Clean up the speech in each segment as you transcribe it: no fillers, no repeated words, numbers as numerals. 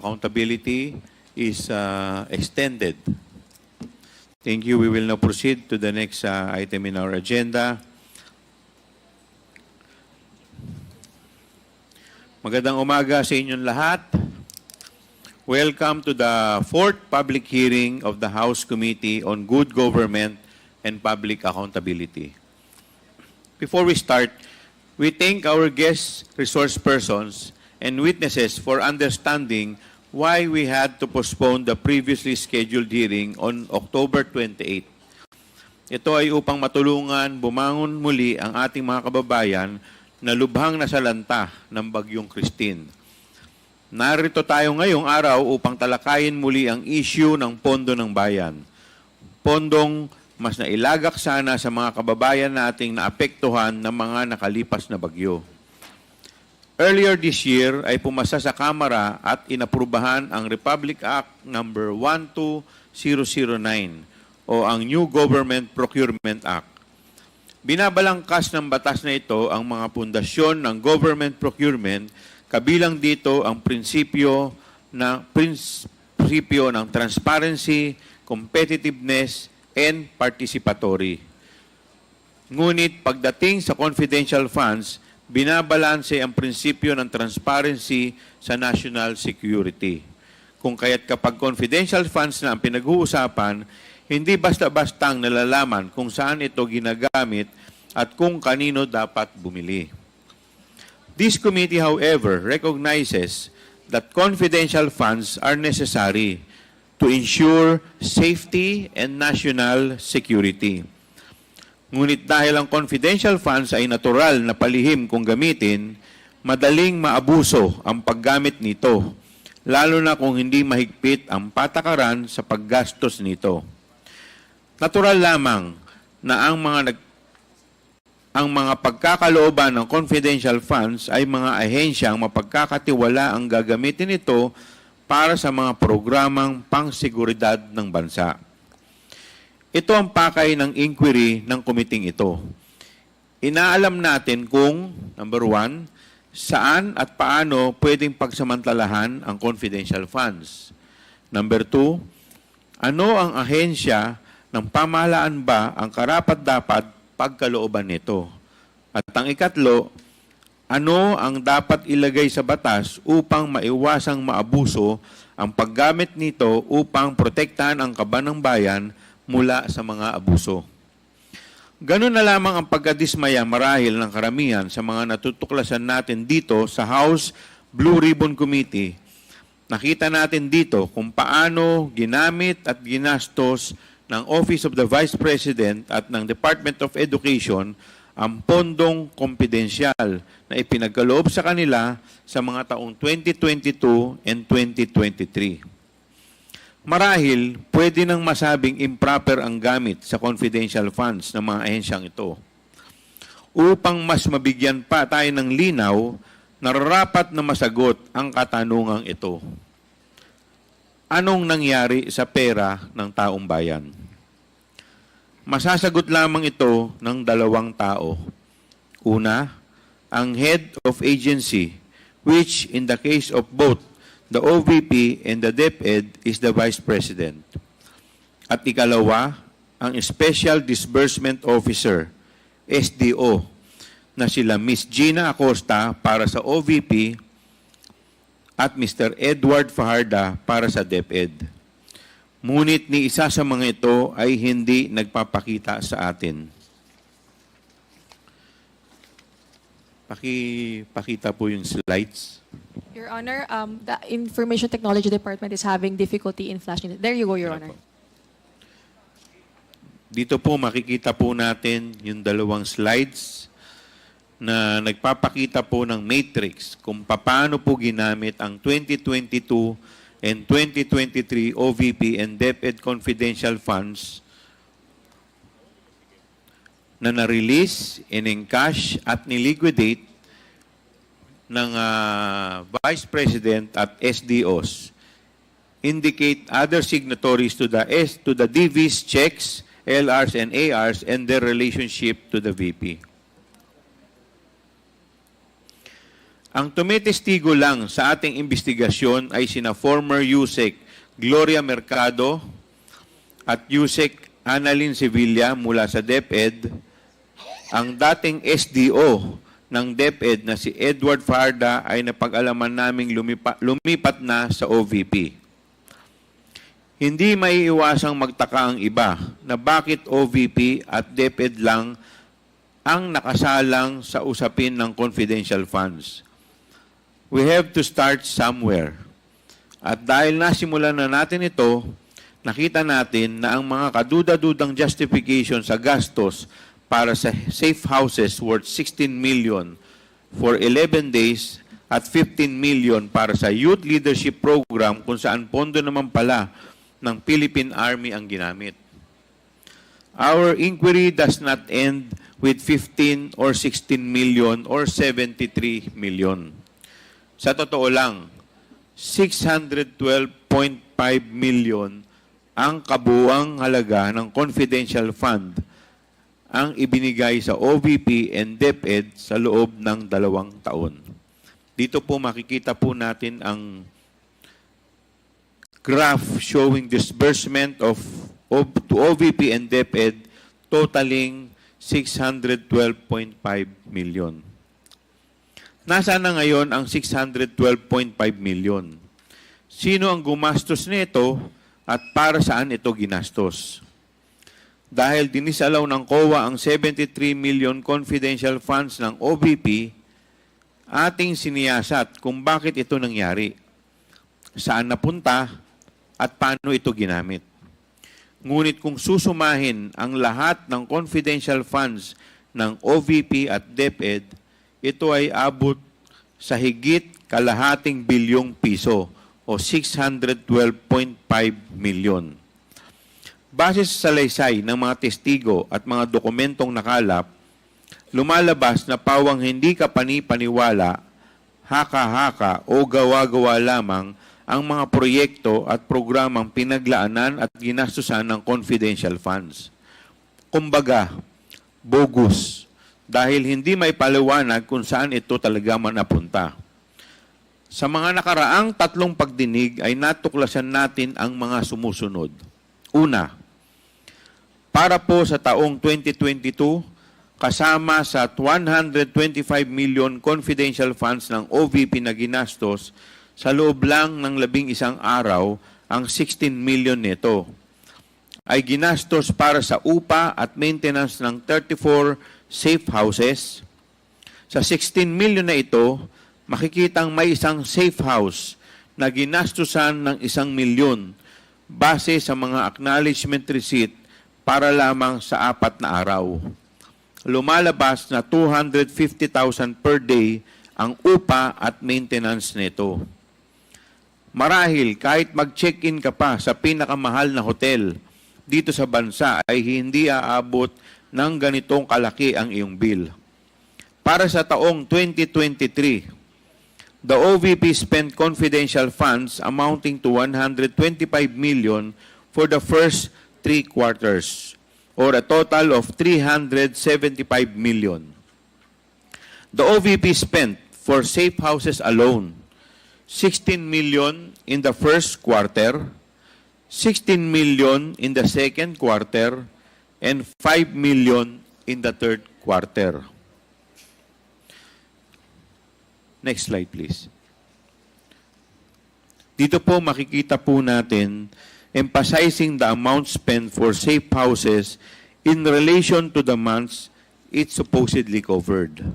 accountability is extended. Thank you. We will now proceed to the next item in our agenda. Magandang umaga sa inyong lahat. Welcome to the fourth public hearing of the House Committee on Good Government and Public Accountability. Before we start, we thank our guest resource persons and witnesses for understanding why we had to postpone the previously scheduled hearing on October 28. Ito ay upang matulungan bumangon muli ang ating mga kababayan na lubhang nasalanta ng Bagyong Christine. Narito tayo ngayong araw upang talakayin muli ang issue ng pondo ng bayan. Pondong mas nailagak sana sa mga kababayan nating naapektuhan ng mga nakalipas na bagyo. Earlier this year ay pumasa sa Kamara at inaprubahan ang Republic Act No. 12009 o ang New Government Procurement Act. Binabalangkas ng batas na ito ang mga pundasyon ng government procurement, kabilang dito ang prinsipyo ng transparency, competitiveness, and participatory. Ngunit pagdating sa confidential funds, binabalanse ang prinsipyo ng transparency sa national security. Kung kaya't kapag confidential funds na ang pinag-uusapan, hindi basta-bastang nalalaman kung saan ito ginagamit at kung kanino dapat bumili. This committee, however, recognizes that confidential funds are necessary to ensure safety and national security. Ngunit dahil ang confidential funds ay natural na palihim kung gamitin, madaling maabuso ang paggamit nito, lalo na kung hindi mahigpit ang patakaran sa paggastos nito. Natural lamang na ang mga pagkakalooban ng confidential funds ay mga ahensyang mapagkakatiwala ang gagamitin nito para sa mga programang pangseguridad ng bansa. Ito ang pakay ng inquiry ng komiting ito. Inaalam natin kung, number 1, saan at paano pwedeng pagsamantalahan ang confidential funds. Number 2, ano ang ahensya ng pamahalaan ba ang karapat-dapat pagkalooban nito? At ang ikatlo, ano ang dapat ilagay sa batas upang maiwasang maabuso ang paggamit nito upang protektahan ang kaban ng bayan mula sa mga abuso. Ganun na lamang ang pagkadismaya marahil ng karamihan sa mga natutuklasan natin dito sa House Blue Ribbon Committee. Nakita natin dito kung paano ginamit at ginastos ng Office of the Vice President at ng Department of Education ang pondong kompidensyal na ipinagkaloob sa kanila sa mga taong 2022 and 2023. Marahil, pwede nang masabing improper ang gamit sa confidential funds ng mga ahensyang ito. Upang mas mabigyan pa tayo ng linaw, nararapat na masagot ang katanungang ito. Anong nangyari sa pera ng taong bayan? Masasagot lamang ito ng dalawang tao. Una, ang head of agency, which in the case of both the OVP and the DepEd is the Vice President. At ikalawa, ang Special Disbursement Officer, SDO, na sila Ms. Gina Acosta para sa OVP at Mr. Edward Fajarda para sa DepEd. Ngunit ni isa sa mga ito ay hindi nagpapakita sa atin. Pakita po yung slides. Your Honor, the Information Technology Department is having difficulty in flashing it. There you go, Your Honor. Dito po makikita po natin yung dalawang slides na nagpapakita po ng matrix kung paano po ginamit ang 2022 and 2023 OVP and DepEd confidential funds na na-release, in-encash at niliquidate ng Vice President at SDOs. Indicate other signatories to the DVs, checks, LRs, and ARs and their relationship to the VP. Ang tumitestigo lang sa ating investigasyon ay sina former USEC Gloria Mercado at USEC Annalyn Sevilla mula sa DepEd, ang dating SDO ng DepEd na si Edward Farda ay napag-alaman naming lumipat na sa OVP. Hindi maiiwasang magtaka ang iba na bakit OVP at DepEd lang ang nakasalang sa usapin ng confidential funds. We have to start somewhere. At dahil nasimulan na natin ito, nakita natin na ang mga kaduda-dudang justification sa gastos para sa safe houses worth 16 million for 11 days at 15 million para sa youth leadership program kung saan pondo naman pala ng Philippine Army ang ginamit. Our inquiry does not end with 15 or 16 million or 73 million. Sa totoo lang, 612.5 million ang kabuuang halaga ng confidential fund ang ibinigay sa OVP and DepEd sa loob ng 2 taon. Dito po makikita po natin ang graph showing disbursement to OVP and DepEd totaling 612.5 million. Nasaan na ngayon ang 612.5 million? Sino ang gumastos nito at para saan ito ginastos? Dahil dinisalaw ng COA ang 73 million confidential funds ng OVP, ating siniyasat kung bakit ito nangyari, saan napunta at paano ito ginamit. Ngunit kung susumahin ang lahat ng confidential funds ng OVP at DepEd, ito ay abot sa higit kalahating bilyong piso o 612.5 million. Base sa salaysay ng mga testigo at mga dokumentong nakalap, lumalabas na pawang hindi ka panipaniwala, haka-haka o gawa-gawa lamang ang mga proyekto at programang pinaglaanan at ginastusan ng confidential funds. Kumbaga, bogus, dahil hindi may paliwanag kung saan ito talaga napunta. Sa mga nakaraang 3 pagdinig ay natuklasan natin ang mga sumusunod. Una, para po sa taong 2022, kasama sa 125 million confidential funds ng OVP na ginastos, sa loob lang ng 11 araw, ang 16 million nito ay ginastos para sa upa at maintenance ng 34 safe houses. Sa 16 million na ito, makikitang may isang safe house na ginastusan ng 1 milyon base sa mga acknowledgement receipt para lamang sa 4 na araw. Lumalabas na 250,000 per day ang upa at maintenance nito. Marahil kahit mag-check-in ka pa sa pinakamahal na hotel dito sa bansa ay hindi aabot ng ganitong kalaki ang iyong bill. Para sa taong 2023, the OVP spent confidential funds amounting to 125 million for the first 3 quarters, or a total of 375 million. The OVP spent for safe houses alone 16 million in the first quarter, 16 million in the second quarter, and 5 million in the third quarter. Next slide, please. Dito po makikita po natin emphasizing the amount spent for safe houses in relation to the months it supposedly covered.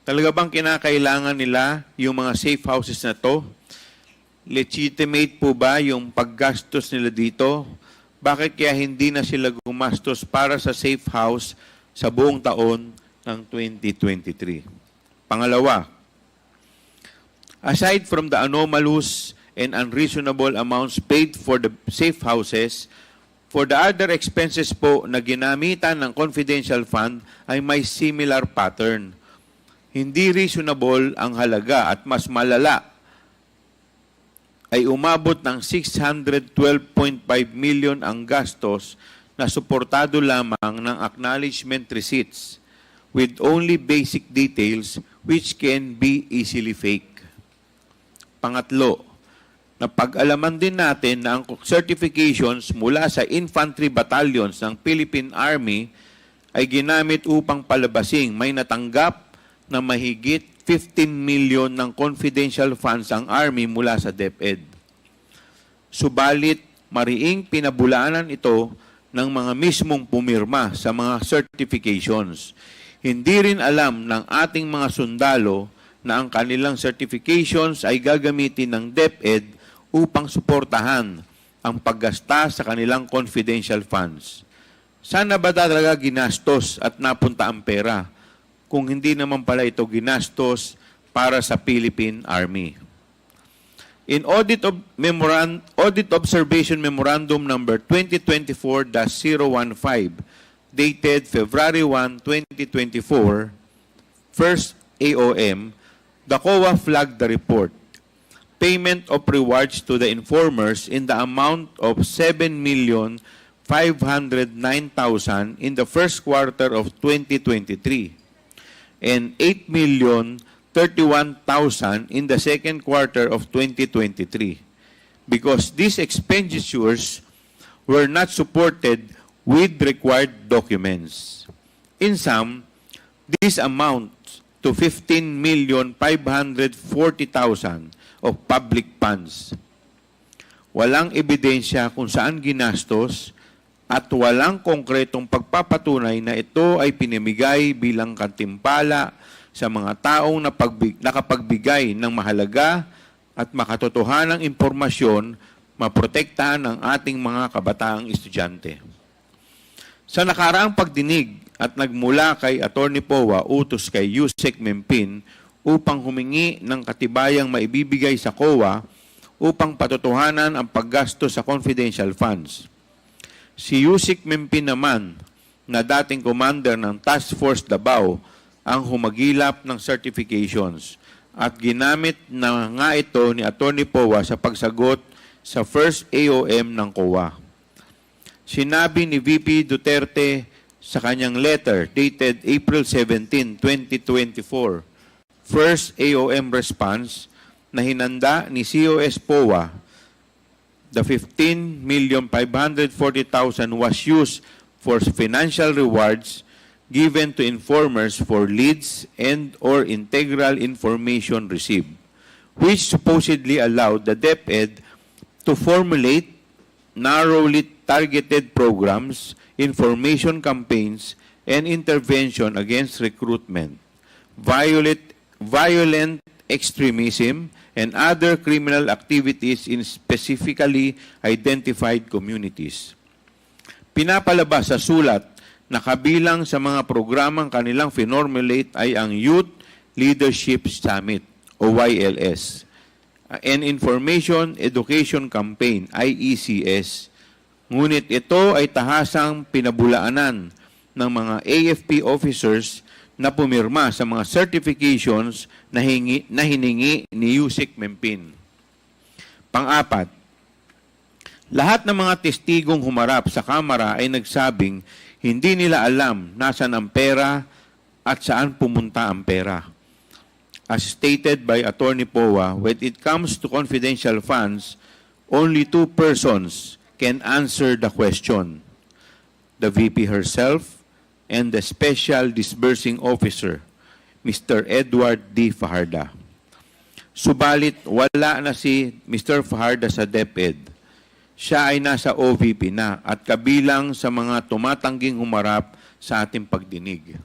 Talaga bang kinakailangan nila yung mga safe houses na to? Legitimate po ba yung paggastos nila dito? Bakit kaya hindi na sila gumastos para sa safe house sa buong taon ng 2023? Pangalawa, aside from the anomalous and unreasonable amounts paid for the safe houses, for the other expenses po na ginamitan ng confidential fund ay may similar pattern. Hindi reasonable ang halaga at mas malala ay umabot ng 612.5 million ang gastos na suportado lamang ng acknowledgement receipts, with only basic details which can be easily fake. Pangatlo, napag-alaman din natin na ang certifications mula sa infantry battalions ng Philippine Army ay ginamit upang palabasing may natanggap na mahigit 15 million ng confidential funds ang Army mula sa DepEd. Subalit, mariing pinabulaanan ito ng mga mismong pumirma sa mga certifications. Hindi rin alam ng ating mga sundalo na ang kanilang certifications ay gagamitin ng DepEd upang suportahan ang paggasta sa kanilang confidential funds. Sana ba talaga ginastos at napunta ang pera kung hindi naman pala ito ginastos para sa Philippine Army? In Audit Observation Memorandum number 2024-015, dated February 1, 2024, first AOM, the COA flagged the report. Payment of rewards to the informers in the amount of 7,509,000 in the first quarter of 2023 and 8,031,000 in the second quarter of 2023 because these expenditures were not supported with required documents. In sum, this amounts to 15,540,000 of public funds. Walang ebidensya kung saan ginastos at walang konkretong pagpapatunay na ito ay pinamigay bilang kantimpala sa mga taong nakapagbigay ng mahalaga at makatotohanang impormasyon maprotektahan ang ating mga kabataang estudyante. Sa nakaraang pagdinig at nagmula kay Atty. Powa utos kay Yusek Mempin upang humingi ng katibayang maibibigay sa COA upang patotohanan ang paggasto sa confidential funds. Si Yusek Mempin naman, na dating commander ng Task Force Davao, ang humagilap ng certifications at ginamit na nga ito ni Atty. Powa sa pagsagot sa first AOM ng COA. Sinabi ni VP Duterte sa kanyang letter dated April 17, 2024, first AOM response na hinanda ni COS Powa, the 15,540,000 was used for financial rewards given to informers for leads and or integral information received, which supposedly allowed the DepEd to formulate narrowly targeted programs, information campaigns, and intervention against recruitment, violent extremism, and other criminal activities in specifically identified communities. Pinapalabas sa sulat na kabilang sa mga programang kanilang finormulate ay ang Youth Leadership Summit o YLS, and Information Education Campaign, IECS. Ngunit ito ay tahasang pinabulaanan ng mga AFP officers na pumirma sa mga certifications na hiningi ni Yusek Mempin. Pang-apat, lahat ng mga testigong humarap sa kamera ay nagsabing hindi nila alam nasaan ang pera at saan pumunta ang pera. As stated by Atty. Powa, when it comes to confidential funds, only two persons can answer the question, the VP herself and the Special Disbursing Officer, Mr. Edward D. Fajarda. Subalit, wala na si Mr. Fajarda sa DepEd. Siya ay nasa OVP na at kabilang sa mga tumatangging humarap sa ating pagdinig.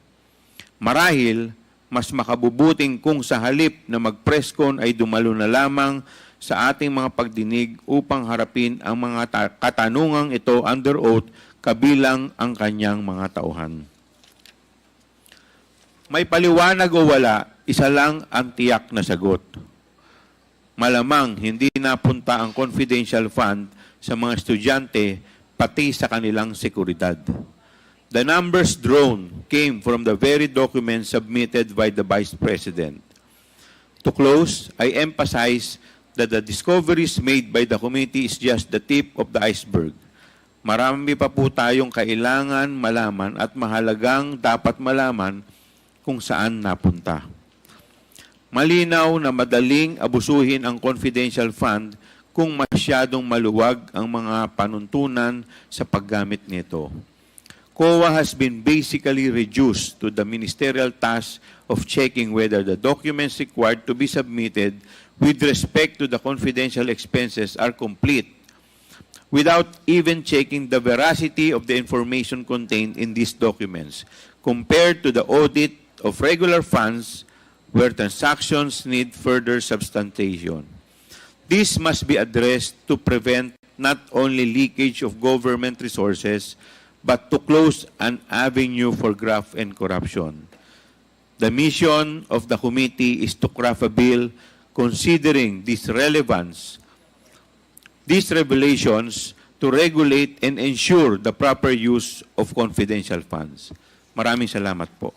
Marahil, mas makabubuting kung sa halip na mag-presscon ay dumalo na lamang sa ating mga pagdinig upang harapin ang mga katanungang ito under oath kabilang ang kanyang mga tauhan. May paliwanag o wala, isa lang ang tiyak na sagot. Malamang hindi napunta ang confidential fund sa mga estudyante pati sa kanilang seguridad. The numbers drawn came from the very documents submitted by the Vice President. To close, I emphasize that the discoveries made by the committee is just the tip of the iceberg. Marami pa po tayong kailangan malaman at mahalagang dapat malaman kung saan napunta. Malinaw na madaling abusuhin ang confidential fund kung masyadong maluwag ang mga panuntunan sa paggamit nito. COA has been basically reduced to the ministerial task of checking whether the documents required to be submitted with respect to the confidential expenses are complete, without even checking the veracity of the information contained in these documents, compared to the audit of regular funds where transactions need further substantiation. This must be addressed to prevent not only leakage of government resources, but to close an avenue for graft and corruption. The mission of the committee is to craft a bill considering this relevance, these revelations to regulate and ensure the proper use of confidential funds. Maraming salamat po.